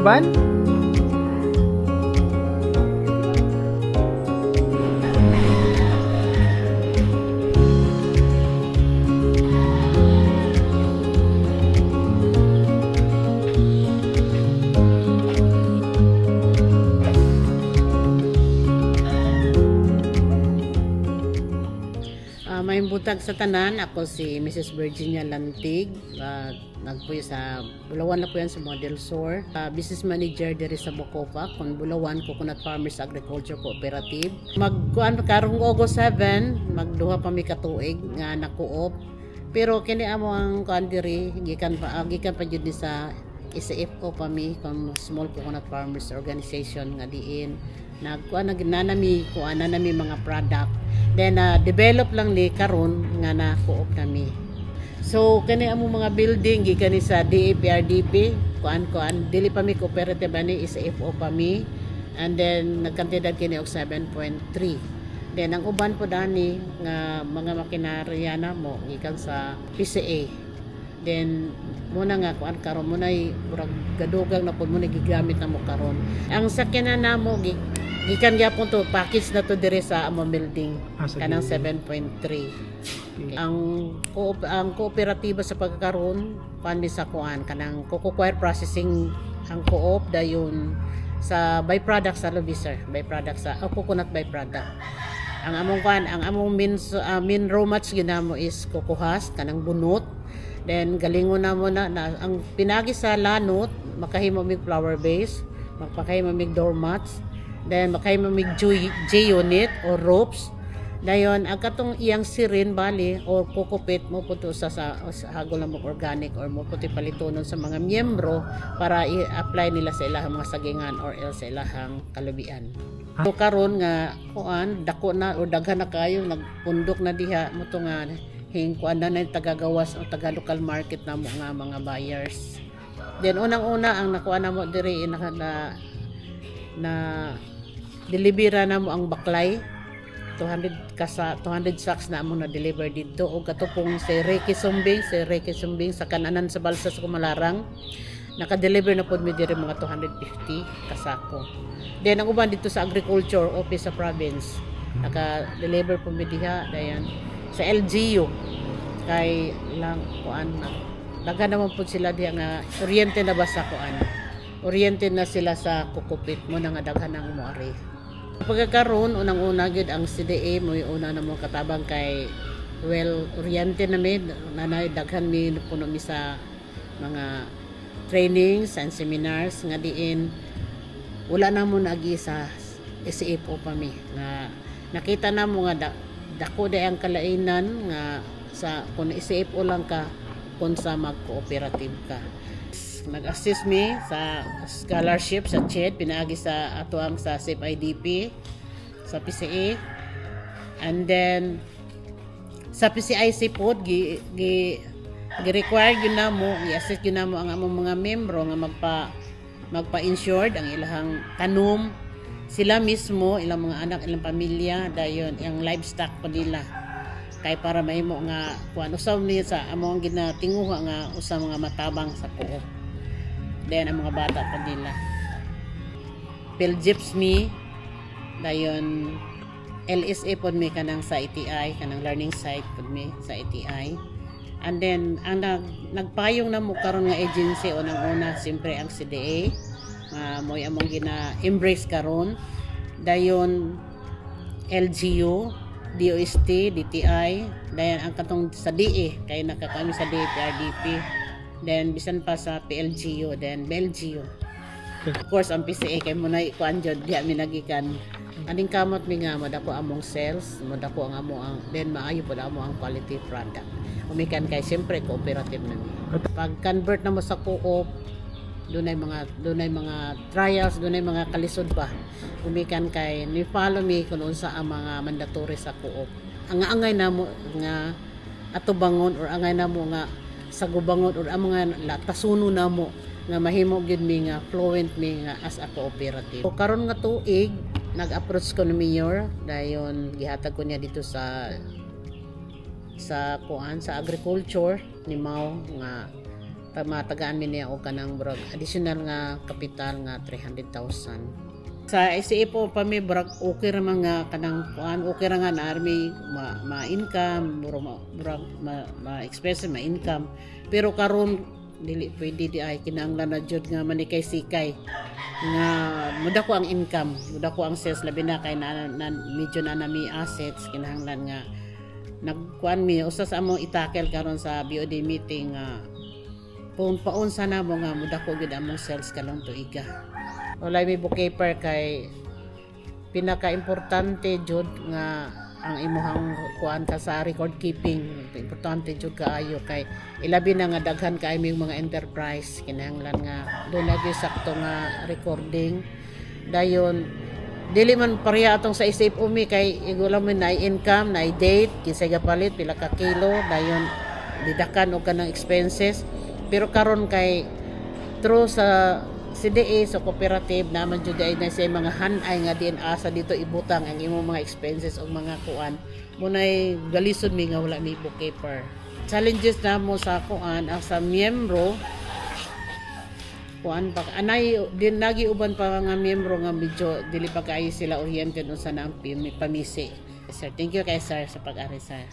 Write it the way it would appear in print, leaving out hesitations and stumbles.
uban? May butag sa tanan, ako si Mrs. Virginia Lantig. Nagpuyo sa Bulawan na po yan sa Model Store. Business manager diri sa Bocopa, kung Bulawan Coconut Farmers Agriculture Cooperative. Karong August 7, magduha pa mi katuig nga nakuop. Pero kini amo ang kuan diri gikan pa jud ni sa SFO pa mi kung Small Coconut Farmers Organization nga diin nanami mga product. Then develop lang ni karon nga na-co-op nami. So kani amo mga building gikan ni sa DAPRDP, kuan dili pa mi cooperative ani SFO pa mi. And then nagkantidad kini og 7.3. Then ang uban po dani nga mga makinarya na mo gikan sa PCA. Then muna nga kuan karon muna murag gadugang na pud muna gigamit na mo karon. Ang sakyanan namo gikan gyapon to package na to dire sa amo building kanang 7.3. Ang kooperatiba sa pagkakaroon panmi sa kuan kanang cocoa processing ang co-op dayon sa byproduct sa Lobiser, byproduct sa coconut byproduct. Ang among main raw mats ginamo is cocoa husk kanang bunot. Then galingon namo na ang pinagi sa lanot makahimo mig flower base, magpakahimo mig doormats. Then makahimo mig J-unit or ropes. Dayon ang katong iyang sirin bali or kokopit mo puto sa hagol na mo organic or mo puti palitonon sa mga miyembro para i-apply nila sa ilahang mga sagingan or sa ilahang kalubian. So karon nga kuan dako na o daghan na kayo nagpundok na diha mo to nga kuan na tagagawas o taga local market na mo nga mga buyers. Then unang-una ang nakuha na mo diri na delibera na mo ang baklay 200 sacks na mo na deliver dito o katupong si Reiki Sumbing sa kananan sa balsa sa Kumalarang naka-deliver na pod mi diri mga 250 kasako. Then ang uban dito sa agriculture office sa province naka-deliver po mi diha dayan sa LGU kay lang kuan na daga naman po sila diha nga oriente na ba sa kuan oriente na sila sa kukupit mo na nga daghan ang moari. Pagkakaroon unang-una gid ang CDA mo una na mo katabang kay oriente na med nanay daghan mi puno mi sa mga trainings and seminars nga diin wala na mo nagi sa SFO pa mi nga nakita na mo nga dako day ang kalainan nga sa kung SFO lang ka kung sa mag-cooperative ka. Nag-assist me sa scholarship sa CHED pinaagi sa atuang sa SAFE-IDP sa PCA and then sa PCIC pod gi-require gyud namo i-assist gyud namo ang among mga membro nga magpa-insured ang ilahang tanom sila mismo ilang mga anak ilang pamilya dayon ang livestock pa nila kay para mahimo nga kuan usaw ni sa among ginatinguha nga usa mga matabang sa co-op. Then ang mga bata pa nila Philjips me dayon LSA pod mi kanang sa ETI kanang learning site pod mi sa ETI and then ang nagpayong na mo karon nga agency unang-una siyempre ang CDA moy among gina-embrace karon dayon LGU DOST DTI dayon ang katong sa DE kay nakakami sa DAPRDP then bisan pa sa PLGU then BLGU. Of course ang PCA kay mo na kuan jud diha mi nagikan aning kamot mi nga madako among sales madako ang amo ang then maayo pud amo ang quality product umikan kay siyempre cooperative na mi pag convert na mo sa co-op dunay mga trials dunay mga kalisod pa umikan kay ni follow me kun unsa ang mga mandatory sa co-op ang angay namo nga atubangon or angay namo nga sa gubangon or ang mga tasuno namo nga mahimo gyud mi nga fluent mi nga as a cooperative. So karon nga tuig nag-approach ko ni Mayor dayon gihatag ko niya dito sa kuan sa agriculture ni Mao nga matagaan mi niya og kanang brag additional nga kapital nga 300,000. Sa ICA po pa mi brag okay ra man nga kanang kuan okay ra nga na army ma-income ma-expense ma-income, pero karon dili pwede di ay kinahanglan na jud nga manikay sikay nga muda ko ang income, muda ko ang sales, labi na kay na medyo na nami assets. Kinahanglan nga nagkuan mi usa sa among itakel karon sa BOD meeting nga kung paunsa na mo nga muda ko gid among sales kalong tuiga. Walay may bookkeeper kay pinaka-importante jud nga ang imuhang kuan ka sa record keeping. Importante jud kaayo kay ilabi na nga daghan kay may mga enterprise, kinahanglan nga doon lagi sakto nga recording. Dayon dili man pareha atong sa isip umi kay igula man na income na date kinsay gapalit pila ka kilo, dayon didakan og kanang expenses. Pero karon kay through sa CDA so cooperative naman jud ay na say mga hanay nga diin asa dito ibutang ang imong mga expenses og mga kuan munay galisod mi nga wala mi bookkeeper. Challenges na mo sa kuan ang sa miyembro kuan pa anay din lagi uban pa nga miyembro nga medyo dili pa kaayo sila oriented unsa na ang pamisi. Sir, thank you kay sir sa pag-ari sir.